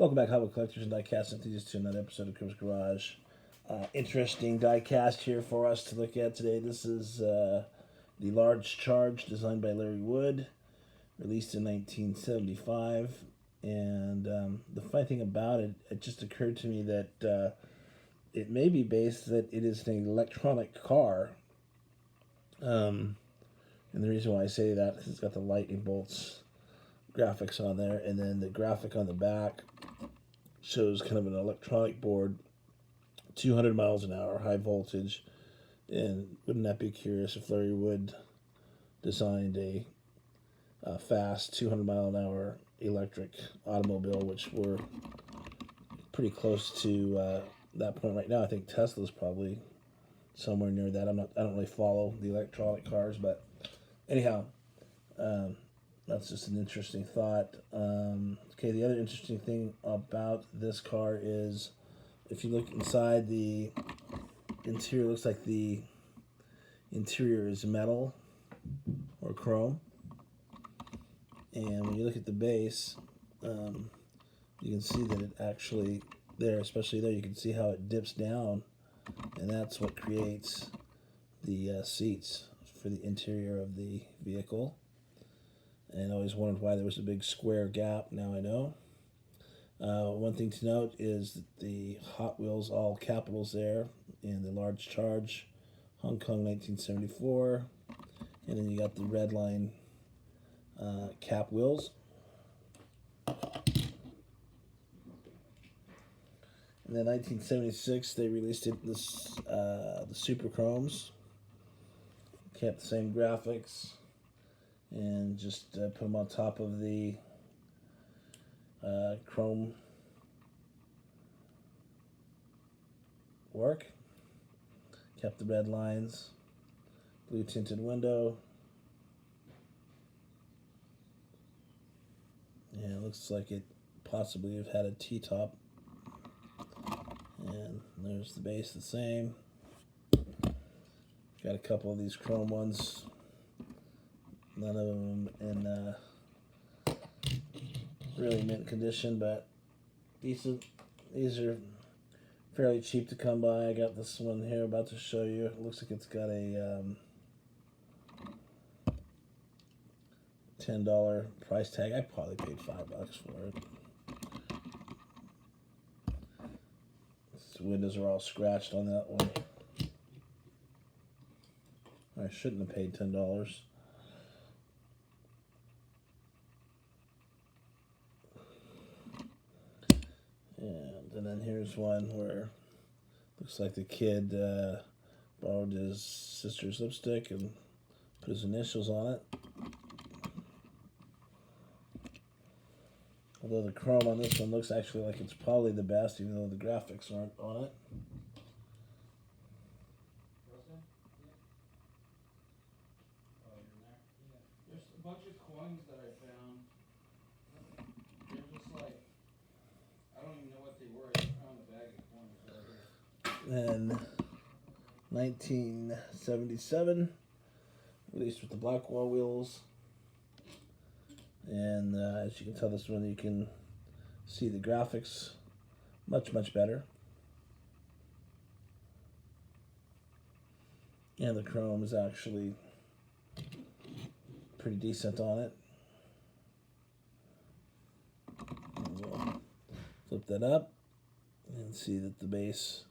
Welcome back, Hobby Collectors and Diecast enthusiasts, to another episode of Crim's Garage. Interesting diecast here for us to look at today. This is the Large Charge, designed by Larry Wood, released in 1975. And the funny thing about it, it just occurred to me that it may be based that it is an electronic car. And the reason why I say that is it's got the lightning bolts graphics on there, and then the graphic on the back shows kind of an electronic board, 200 miles an hour, high voltage. And wouldn't that be curious if Larry Wood designed a fast 200 mile an hour electric automobile, which we're pretty close to that point right now. I think Tesla's probably somewhere near that. I don't really follow the electronic cars, but anyhow, that's just an interesting thought. Okay, the other interesting thing about this car is if you look inside, the interior looks like the interior is metal or chrome. And when you look at the base, you can see that it actually, there, especially there, you can see how it dips down. And that's what creates the seats for the interior of the vehicle. And I always wondered why there was a big square gap. Now I know. One thing to note is that the Hot Wheels, all capitals there, and the Large Charge, Hong Kong 1974. And then you got the red line cap wheels. And then 1976, they released it, the Super Chromes. Kept the same graphics. And just put them on top of the chrome work. Kept the red lines, blue tinted window. And it looks like it possibly have had a T-top. And there's the base, the same. Got a couple of these chrome ones. None of them in really mint condition, but decent. These are fairly cheap to come by. I got this one here about to show you. It looks like it's got a $10 price tag. I probably paid $5 for it. The windows are all scratched on that one. I shouldn't have paid $10. And then here's one where looks like the kid borrowed his sister's lipstick and put his initials on it. Although the chrome on this one looks actually like it's probably the best, even though the graphics aren't on it. There's a bunch of coins that I found. They're just like, I don't even know what they were. I just found a bag of coins right here. And 1977, released with the Blackwall wheels. And as you can tell, this one you can see the graphics much better. And the chrome is actually pretty decent on it. And we'll flip that up and see that the base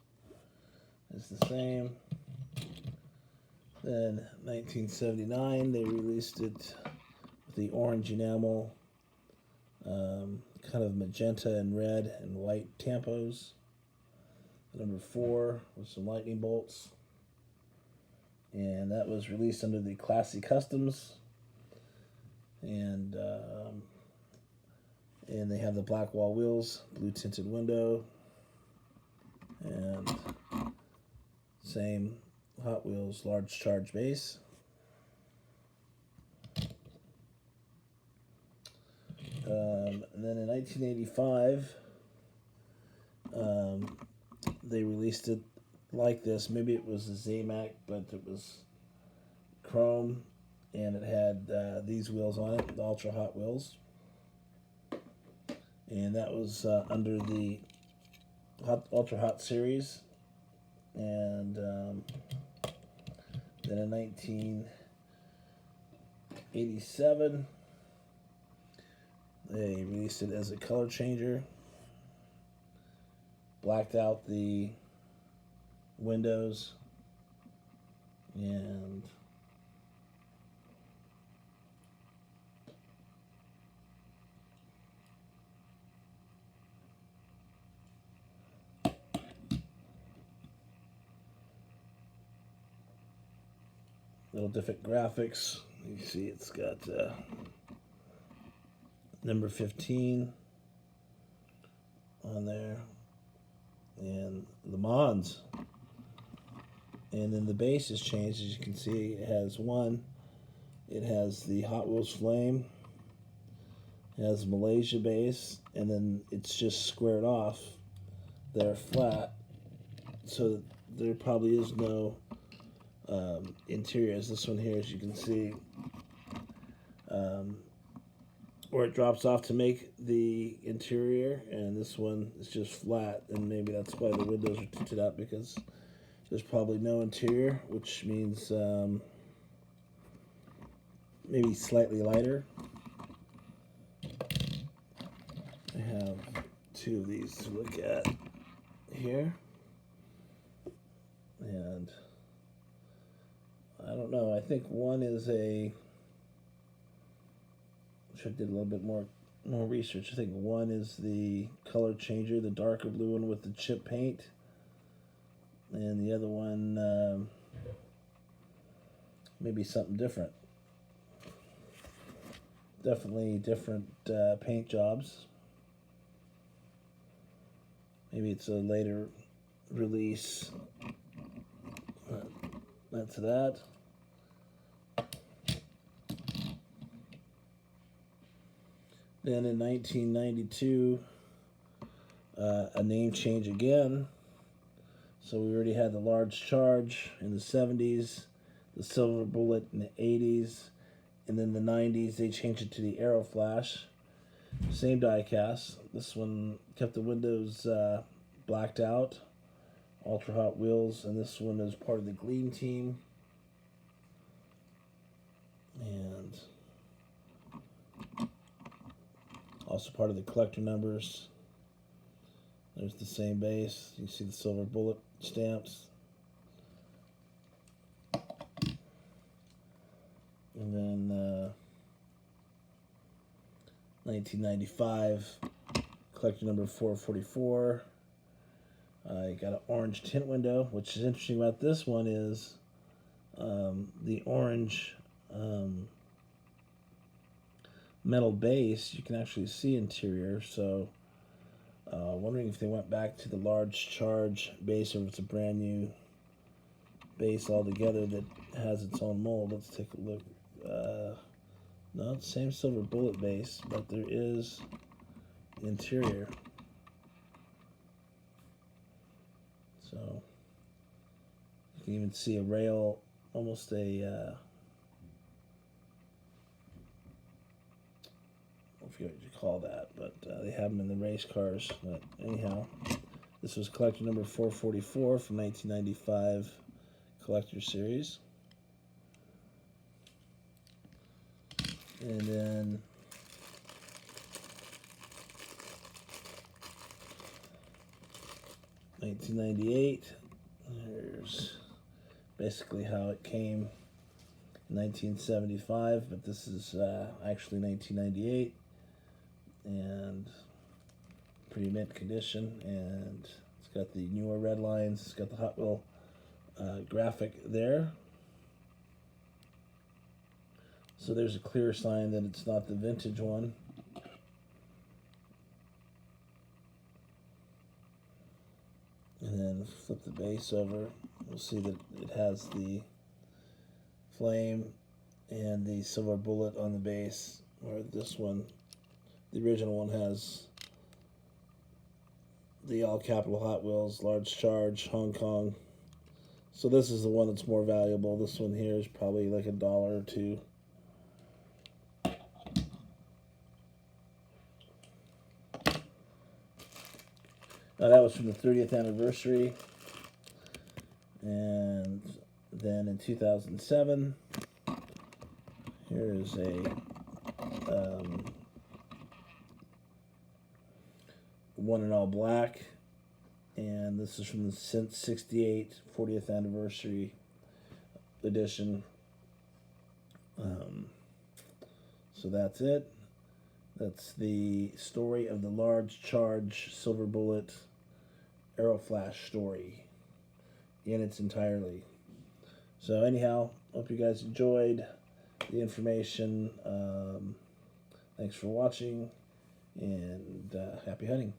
is the same. Then 1979, they released it with the orange enamel, kind of magenta and red and white tampos. Number 4 with some lightning bolts. And that was released under the Classy Customs. And they have the Blackwall wheels, blue tinted window, and same Hot Wheels Large Charge base. And then in 1985, they released it like this. Maybe it was a Zamac, but it was chrome, and it had these wheels on it, the Ultra Hot Wheels. and that was under the Ultra Hot series. And then in 1987, they released it as a color changer, blacked out the windows, and little different graphics. You see it's got number 15 on there, and Le Mans. And then the base has changed, as you can see. It has the Hot Wheels Flame, it has Malaysia base, and then it's just squared off there flat, so there probably is no interior, as this one here, as you can see, where it drops off to make the interior, and this one is just flat, and maybe that's why the windows are tinted up, because there's probably no interior, which means maybe slightly lighter. I have two of these to look at here, and I don't know, I think one is I did a little bit more research. I think one is the color changer, the darker blue one with the chip paint, and the other one maybe something different. Definitely different paint jobs. Maybe it's a later release. That's that. Then in 1992, a name change again. So we already had the Large Charge in the 70s, the Silver Bullet in the 80s, and then the 90s they changed it to the Aero Flash. Same die cast. This one kept the windows blacked out, Ultra Hot Wheels, and this one is part of the Gleam team. And also part of the collector numbers. There's the same base. You see the Silver Bullet stamps. And then 1995, collector number 444. You got an orange tint window. Which is interesting about this one is the orange metal base. You can actually see interior. So wondering if they went back to the Large Charge base, or if it's a brand new base altogether that has its own mold. Let's take a look. No, it's the same Silver Bullet base, but there is interior. So you can even see a rail, almost a I forget what you call that, but they have them in the race cars. But anyhow, this was collector number 444 from 1995 collector series. And then $1998. Here's basically how it came in 1975, but this is actually 1998, and pretty mint condition. And it's got the newer red lines. It's got the Hot Wheel graphic there. So there's a clear sign that it's not the vintage one. And then flip the base over. You'll see that it has the flame and the Silver Bullet on the base, where this one, the original one, has the all capital Hot Wheels, Large Charge, Hong Kong. So this is the one that's more valuable. This one here is probably like $1 or $2. That was from the 30th anniversary. And then in 2007, here's a one in all black. And this is from the Since 68 40th anniversary edition. So that's it. That's the story of the Large Charge Silver Bullet Aeroflash story in its entirety. So anyhow, hope you guys enjoyed the information. Thanks for watching, and happy hunting.